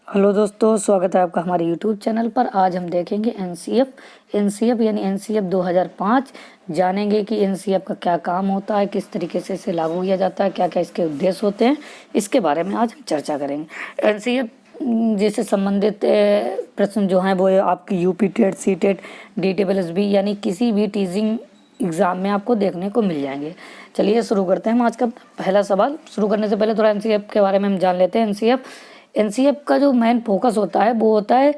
Hello दोस्तों, स्वागत है आपका हमारे यूट्यूब चैनल पर। आज हम देखेंगे एनसीएफ यानी एनसीएफ 2005। जानेंगे कि एनसीएफ का क्या काम होता है, किस तरीके से इसे लागू किया जाता है, क्या क्या इसके उद्देश्य होते हैं, इसके बारे में आज हम चर्चा करेंगे। एनसीएफ जिससे संबंधित प्रश्न जो हैं वो आपकी UP TET, C TET, DSSB यानी किसी भी टीचिंग एग्ज़ाम में आपको देखने को मिल जाएंगे। चलिए शुरू करते हैं हम आज का पहला सवाल। शुरू करने से पहले थोड़ा एनसीएफ के बारे में हम जान लेते हैं। एनसीएफ का जो मेन फोकस होता है वो होता है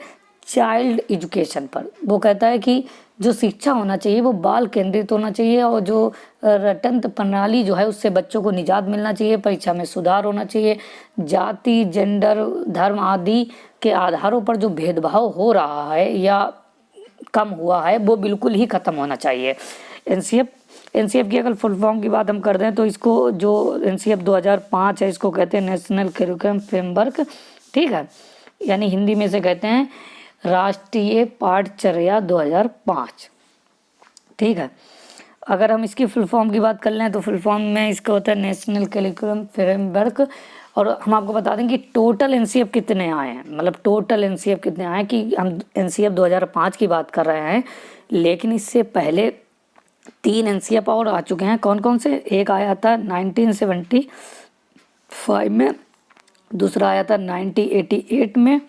चाइल्ड एजुकेशन पर। वो कहता है कि जो शिक्षा होना चाहिए वो बाल केंद्रित होना चाहिए और जो रटंत प्रणाली जो है उससे बच्चों को निजात मिलना चाहिए, परीक्षा में सुधार होना चाहिए, जाति, जेंडर, धर्म आदि के आधारों पर जो भेदभाव हो रहा है या कम हुआ है वो बिल्कुल ही ख़त्म होना चाहिए। एनसीएफ की अगर फुल फॉर्म की बात हम कर दें तो इसको जो एनसीएफ 2005 है इसको कहते हैं नेशनल करिकुलम फ्रेमवर्क, ठीक है, यानी हिंदी में से कहते हैं राष्ट्रीय पाठचर्या 2005, ठीक है। अगर हम इसकी फुल फॉर्म की बात कर लें तो फुल फॉर्म में इसका होता है नेशनल करिकुलम फ्रेमवर्क। और हम आपको बता दें कि टोटल एनसीएफ कितने आए हैं, मतलब टोटल एनसीएफ कितने आए कि हम एनसीएफ 2005 की बात कर रहे हैं, लेकिन इससे पहले 3 एनसीएफ और आ चुके हैं। कौन कौन से? एक आया था 1975 में, दूसरा आया था 1988 में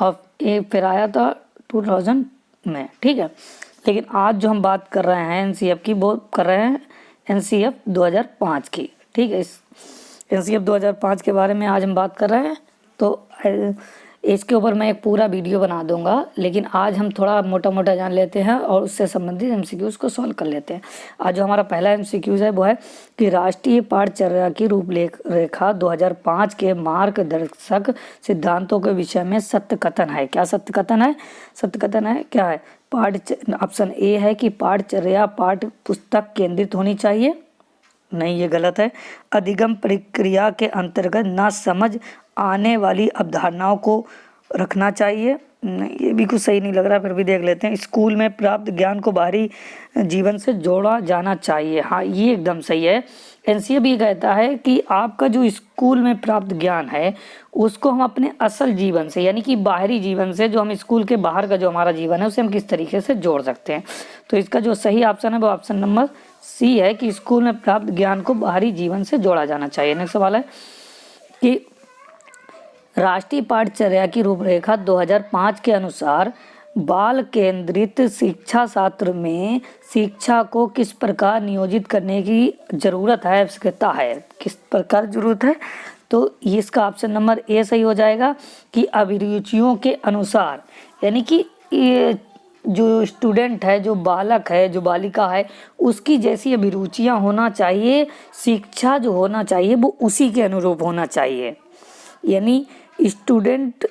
और एक फिर आया था 2000 में, ठीक है। लेकिन आज जो हम बात कर रहे हैं एनसीएफ की वो कर रहे हैं एनसीएफ 2005 की, ठीक है। इस एनसीएफ 2005 के बारे में आज हम बात कर रहे हैं। तो इसके ऊपर मैं एक पूरा वीडियो बना दूंगा, लेकिन आज हम थोड़ा मोटा मोटा जान लेते हैं और उससे संबंधित एमसीक्यूज को सॉल्व कर लेते हैं। आज जो हमारा पहला एमसीक्यूज है वो है कि राष्ट्रीय पाठचर्या की रूपरेखा 2005 के मार्गदर्शक सिद्धांतों के विषय में सत्य कथन है। क्या सत्य कथन है? सत्य कथन है क्या है? ऑप्शन ए है कि पाठचर्या पाठ्य पुस्तक केंद्रित होनी चाहिए। नहीं, ये गलत है। अधिगम प्रक्रिया के अंतर्गत ना समझ आने वाली अवधारणाओं को रखना चाहिए। नहीं, ये भी कुछ सही नहीं लग रहा, फिर भी देख लेते हैं। स्कूल में प्राप्त ज्ञान को बाहरी जीवन से जोड़ा जाना चाहिए। हाँ, ये एकदम सही है। एनसीएफ भी कहता है कि आपका जो स्कूल में प्राप्त ज्ञान है उसको हम अपने असल जीवन से यानी कि बाहरी जीवन से, जो हम स्कूल के बाहर का जो हमारा जीवन है उसे हम किस तरीके से जोड़ सकते हैं। तो इसका जो सही ऑप्शन है वो ऑप्शन नंबर सी है कि स्कूल में प्राप्त ज्ञान को बाहरी जीवन से जोड़ा जाना चाहिए। नेक्स्ट सवाल है कि राष्ट्रीय पाठचर्या की रूपरेखा 2005 के अनुसार बाल केंद्रित शिक्षा शास्त्र में शिक्षा को किस प्रकार नियोजित करने की जरूरत है, आवश्यकता है, किस प्रकार जरूरत है? तो इसका ऑप्शन नंबर ए सही हो जाएगा कि अभिरुचियों के अनुसार, यानी कि ये जो स्टूडेंट है, जो बालक है, जो बालिका है, उसकी जैसी अभिरुचियां होना चाहिए, शिक्षा जो होना चाहिए वो उसी के अनुरूप होना चाहिए। यानी स्टूडेंट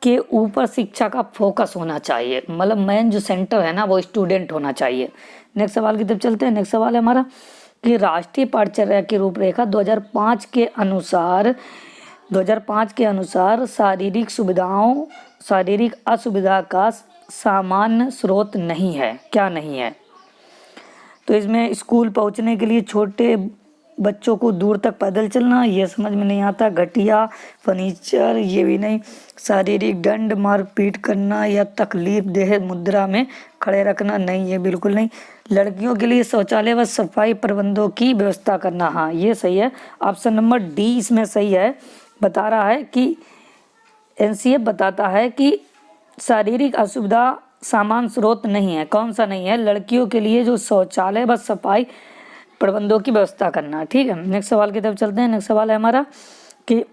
के ऊपर शिक्षा का फोकस होना चाहिए, मतलब मेन जो सेंटर है ना वो स्टूडेंट होना चाहिए। नेक्स्ट सवाल की तरफ चलते हैं। नेक्स्ट सवाल है हमारा कि राष्ट्रीय पाठचर्या की रूपरेखा 2005 के अनुसार शारीरिक असुविधा का सामान्य स्रोत नहीं है। क्या नहीं है? तो इसमें स्कूल पहुंचने के लिए छोटे बच्चों को दूर तक पैदल चलना, ये समझ में नहीं आता। घटिया फर्नीचर, ये भी नहीं। शारीरिक दंड, मारपीट करना या तकलीफ देह मुद्रा में खड़े रखना, नहीं, ये बिल्कुल नहीं। लड़कियों के लिए शौचालय व सफाई प्रबंधों की व्यवस्था करना, हाँ ये सही है। ऑप्शन नंबर डी इसमें सही है। बता रहा है कि एनसीएफ बताता है कि शारीरिक असुविधा सामान्य स्रोत नहीं है। कौन सा नहीं है? लड़कियों के लिए जो शौचालय व सफाई प्रबंधों की व्यवस्था करना, ठीक है। नेक्स्ट सवाल की तरफ चलते हैं। नेक्स्ट सवाल है हमारा कि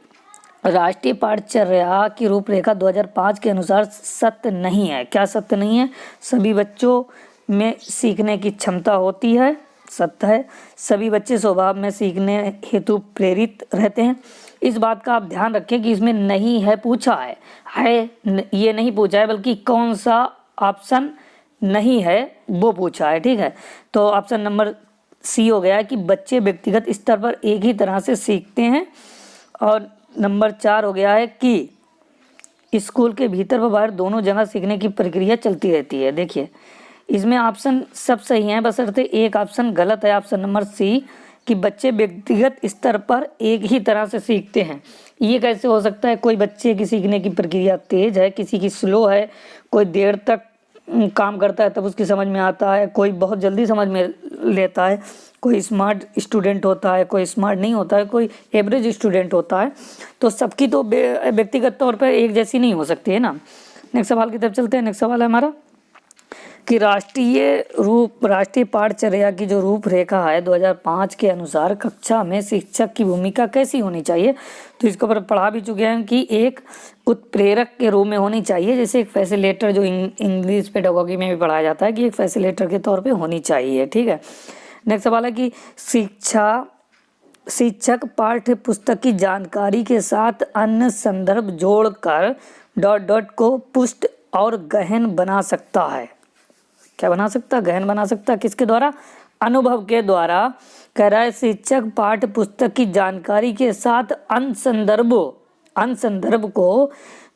राष्ट्रीय पाठचर्या की रूपरेखा 2005 के अनुसार सत्य नहीं है। क्या सत्य नहीं है? सभी बच्चों में सीखने की क्षमता होती है, सत्य है। सभी बच्चे स्वभाव में सीखने हेतु प्रेरित रहते हैं। इस बात का आप ध्यान रखें कि इसमें नहीं है पूछा है ये नहीं पूछा है, बल्कि कौन सा ऑप्शन नहीं है वो पूछा है, ठीक है। तो ऑप्शन नंबर सी हो गया कि बच्चे व्यक्तिगत स्तर पर एक ही तरह से सीखते हैं। और नंबर 4 हो गया है कि स्कूल के भीतर व बाहर दोनों जगह सीखने की प्रक्रिया चलती रहती है। देखिए इसमें ऑप्शन सब सही हैं, बशर्ते एक ऑप्शन गलत है, ऑप्शन नंबर सी कि बच्चे व्यक्तिगत स्तर पर एक ही तरह से सीखते हैं। ये कैसे हो सकता है? कोई बच्चे की सीखने की प्रक्रिया तेज है, किसी की स्लो है, कोई देर तक काम करता है तब उसकी समझ में आता है, कोई बहुत जल्दी समझ में लेता है, कोई स्मार्ट स्टूडेंट होता है, कोई स्मार्ट नहीं होता है, कोई एवरेज स्टूडेंट होता है। तो सबकी तो व्यक्तिगत तौर पर एक जैसी नहीं हो सकती है ना। नेक्स्ट सवाल की तरफ चलते हैं। नेक्स्ट सवाल है हमारा कि राष्ट्रीय पाठचर्या की जो रूपरेखा है 2005 के अनुसार कक्षा में शिक्षक की भूमिका कैसी होनी चाहिए? तो इसके ऊपर पढ़ा भी चुके हैं कि एक उत्प्रेरक के रूप में होनी चाहिए, जैसे एक फैसिलिटेटर जो इंग्लिश पेडागोगी में भी पढ़ाया जाता है कि एक फैसिलिटेटर के तौर पे होनी चाहिए। ठीक है। नेक्स्ट सवाल है कि शिक्षक पाठ्य पुस्तक की जानकारी के साथ अन्य संदर्भ जोड़कर ... को पुष्ट और गहन बना सकता है। क्या बना सकता? गहन बना सकता। किसके द्वारा? अनुभव के द्वारा। कह रहा है शिक्षक पाठ्य पुस्तक की जानकारी के साथ अन्य संदर्भ को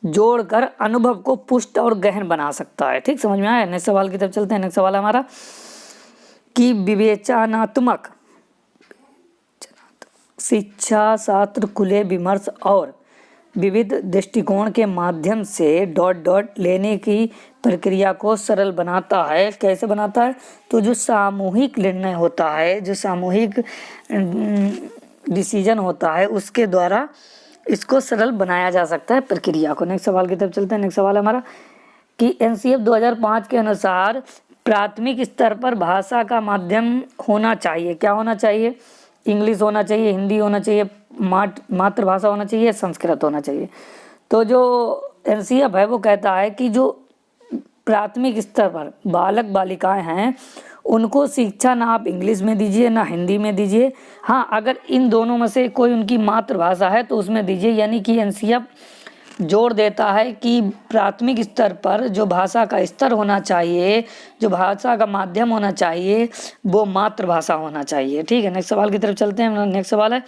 जोड़कर अनुभव को पुष्ट और गहन बना सकता है। ठीक, समझ में आया? नेक्स्ट सवाल की तरफ चलते हैं। नेक्स्ट सवाल है हमारा कि विवेचनात्मक शिक्षा शास्त्र खुले विमर्श और विविध दृष्टिकोण के माध्यम से ... लेने की प्रक्रिया को सरल बनाता है। कैसे बनाता है? तो जो सामूहिक निर्णय होता है, जो सामूहिक डिसीजन होता है, उसके द्वारा इसको सरल बनाया जा सकता है प्रक्रिया को। नेक्स्ट सवाल की तरफ चलते हैं। नेक्स्ट सवाल हमारा कि एनसीएफ 2005 के अनुसार प्राथमिक स्तर पर भाषा का माध्यम होना चाहिए। क्या होना चाहिए? इंग्लिश होना चाहिए, हिंदी होना चाहिए, मातृभाषा होना चाहिए, संस्कृत होना चाहिए। तो जो एनसीएफ है वो कहता है कि जो प्राथमिक स्तर पर बालक बालिकाएं हैं उनको शिक्षा ना आप इंग्लिश में दीजिए ना हिंदी में दीजिए। हाँ, अगर इन दोनों में से कोई उनकी मातृभाषा है तो उसमें दीजिए। यानी कि एनसीएफ जोर देता है कि प्राथमिक स्तर पर जो भाषा का स्तर होना चाहिए, जो भाषा का माध्यम होना चाहिए, वो मातृभाषा होना चाहिए। ठीक है। नेक्स्ट सवाल की तरफ चलते हैं। नेक्स्ट सवाल है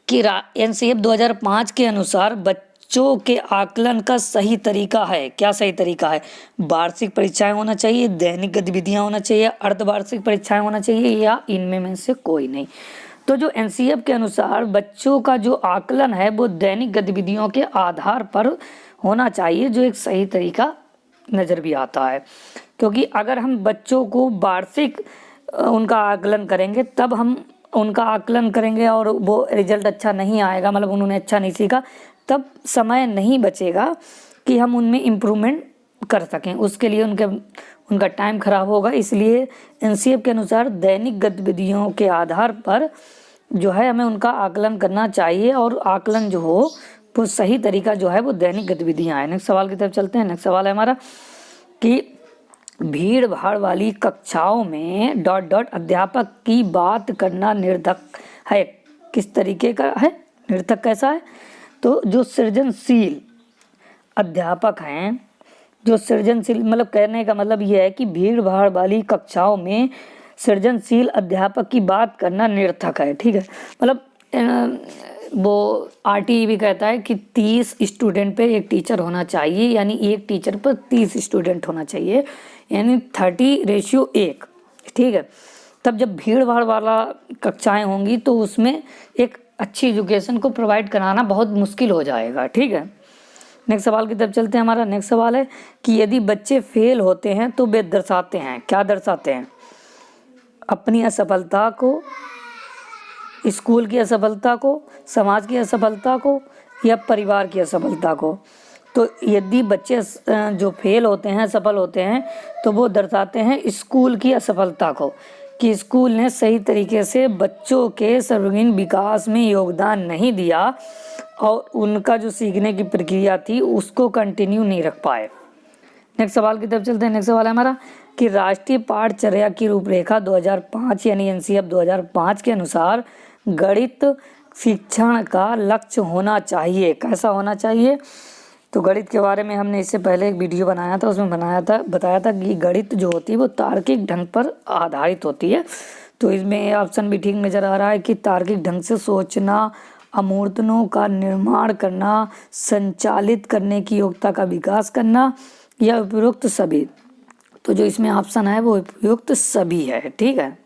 कि एनसीएफ 2005 के अनुसार बच्चों के आकलन का सही तरीका है। क्या सही तरीका है? वार्षिक परीक्षाएं होना चाहिए, दैनिक गतिविधियां होना चाहिए, अर्धवार्षिक परीक्षाएं होना चाहिए, या इनमें में से कोई नहीं। तो जो एनसीएफ के अनुसार बच्चों का जो आकलन है वो दैनिक गतिविधियों के आधार पर होना चाहिए, जो एक सही तरीका नज़र भी आता है। क्योंकि अगर हम बच्चों को वार्षिक उनका आकलन करेंगे तब हम उनका आकलन करेंगे और वो रिजल्ट अच्छा नहीं आएगा, मतलब उन्होंने अच्छा नहीं सीखा, तब समय नहीं बचेगा कि हम उनमें इम्प्रूवमेंट कर सकें। उसके लिए उनका टाइम खराब होगा। इसलिए एनसीएफ के अनुसार दैनिक गतिविधियों के आधार पर जो है हमें उनका आकलन करना चाहिए, और आकलन जो हो वो सही तरीका जो है वो दैनिक गतिविधियां हैं। नेक्स्ट सवाल की तरफ चलते हैं। नेक्स्ट सवाल है हमारा कि भीड़ भाड़ वाली कक्षाओं में ... अध्यापक की बात करना निरर्थक है। किस तरीके का है? निरर्थक कैसा है? तो जो सृजनशील अध्यापक हैं, जो सृजनशील, मतलब कहने का मतलब यह है कि भीड़ भाड़ वाली कक्षाओं में सृजनशील अध्यापक की बात करना निरर्थक है। ठीक है। मतलब वो आरटीई भी कहता है कि 30 स्टूडेंट पे एक टीचर होना चाहिए, यानी एक टीचर पर 30 स्टूडेंट होना चाहिए, यानी 30:1। ठीक है। तब जब भीड़ भाड़ वाला कक्षाएं होंगी तो उसमें एक अच्छी एजुकेशन को प्रोवाइड कराना बहुत मुश्किल हो जाएगा। ठीक है। नेक्स्ट सवाल की तरफ चलते हैं। हमारा नेक्स्ट सवाल है कि यदि बच्चे फेल होते हैं तो वे दर्शाते हैं, क्या दर्शाते हैं? अपनी असफलता को, स्कूल की असफलता को, समाज की असफलता को, या परिवार की असफलता को। तो यदि बच्चे जो फेल होते हैं, सफल होते हैं, तो वो दर्शाते हैं स्कूल की असफलता को, कि स्कूल ने सही तरीके से बच्चों के सर्वांगीण विकास में योगदान नहीं दिया और उनका जो सीखने की प्रक्रिया थी उसको कंटिन्यू नहीं रख पाए। नेक्स्ट सवाल की तरफ चलते हैं। नेक्स्ट सवाल है हमारा कि राष्ट्रीय पाठचर्या की रूपरेखा 2005 यानी एनसीएफ 2005 के अनुसार गणित शिक्षण का लक्ष्य होना चाहिए। कैसा होना चाहिए? तो गणित के बारे में हमने इससे पहले एक वीडियो बनाया था, उसमें बताया था कि गणित जो होती है वो तार्किक ढंग पर आधारित होती है। तो इसमें ऑप्शन भी ठीक नज़र आ रहा है कि तार्किक ढंग से सोचना, अमूर्तों का निर्माण करना, संचालित करने की योग्यता का विकास करना, या उपयुक्त सभी। तो जो इसमें ऑप्शन है वो उपयुक्त सभी है। ठीक है।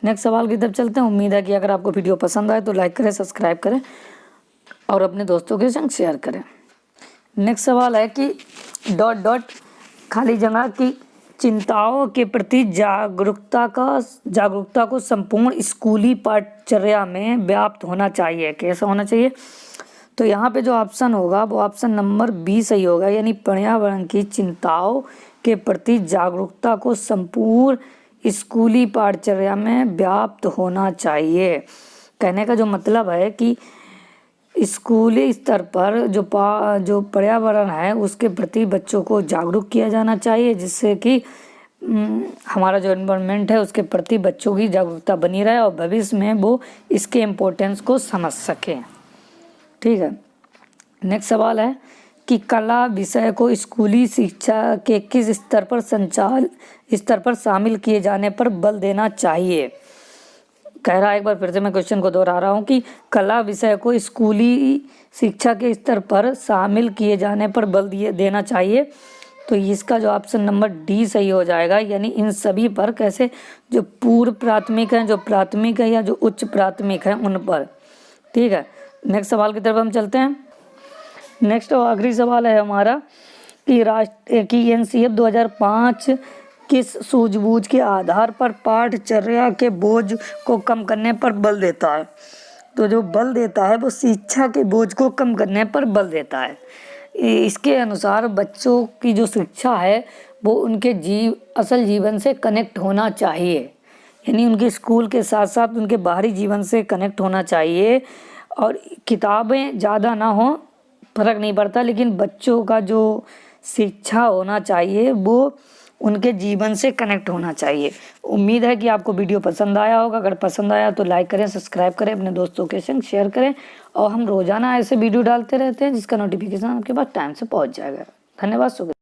नेक्स्ट सवाल की तरफ चलते हैं। उम्मीद है कि अगर आपको वीडियो पसंद आए तो लाइक करें, सब्सक्राइब करें और अपने दोस्तों के संग शेयर करें। नेक्स्ट सवाल है कि डॉट डॉट खाली जगह की चिंताओं के प्रति जागरूकता को संपूर्ण स्कूली पाठचर्या में व्याप्त होना चाहिए। कैसा होना चाहिए? तो यहाँ पे जो ऑप्शन होगा वो ऑप्शन नंबर बी सही होगा, यानी पर्यावरण की चिंताओं के प्रति जागरूकता को संपूर्ण स्कूली पाठचर्या में व्याप्त होना चाहिए। कहने का जो मतलब है कि स्कूली स्तर पर जो पर्यावरण है उसके प्रति बच्चों को जागरूक किया जाना चाहिए, जिससे कि हमारा जो एनवायरनमेंट है उसके प्रति बच्चों की जागरूकता बनी रहे और भविष्य में वो इसके इम्पोर्टेंस को समझ सकें। ठीक है। नेक्स्ट सवाल है कि कला विषय को स्कूली शिक्षा के किस स्तर पर शामिल किए जाने पर बल देना चाहिए। कह रहा है, एक बार फिर से मैं क्वेश्चन को दोहरा रहा हूँ कि कला विषय को स्कूली शिक्षा के स्तर पर शामिल किए जाने पर बल देना चाहिए। तो इसका जो ऑप्शन नंबर डी सही हो जाएगा, यानी इन सभी पर। कैसे? जो पूर्व प्राथमिक हैं, जो प्राथमिक है या जो उच्च प्राथमिक है, उन पर। ठीक है। नेक्स्ट सवाल की तरफ हम चलते हैं। नेक्स्ट और आखिरी सवाल है हमारा कि एनसीएफ 2005 किस सूझबूझ के आधार पर पाठचर्या के बोझ को कम करने पर बल देता है। तो जो बल देता है वो शिक्षा के बोझ को कम करने पर बल देता है। इसके अनुसार बच्चों की जो शिक्षा है वो उनके असल जीवन से कनेक्ट होना चाहिए, यानी उनके स्कूल के साथ साथ उनके बाहरी जीवन से कनेक्ट होना चाहिए। और किताबें ज़्यादा ना हो फर्क नहीं पड़ता, लेकिन बच्चों का जो शिक्षा होना चाहिए वो उनके जीवन से कनेक्ट होना चाहिए। उम्मीद है कि आपको वीडियो पसंद आया होगा। अगर पसंद आया तो लाइक करें, सब्सक्राइब करें, अपने दोस्तों के संग शेयर करें। और हम रोज़ाना ऐसे वीडियो डालते रहते हैं जिसका नोटिफिकेशन आपके पास टाइम से पहुंच जाएगा। धन्यवाद, शुक्रिया।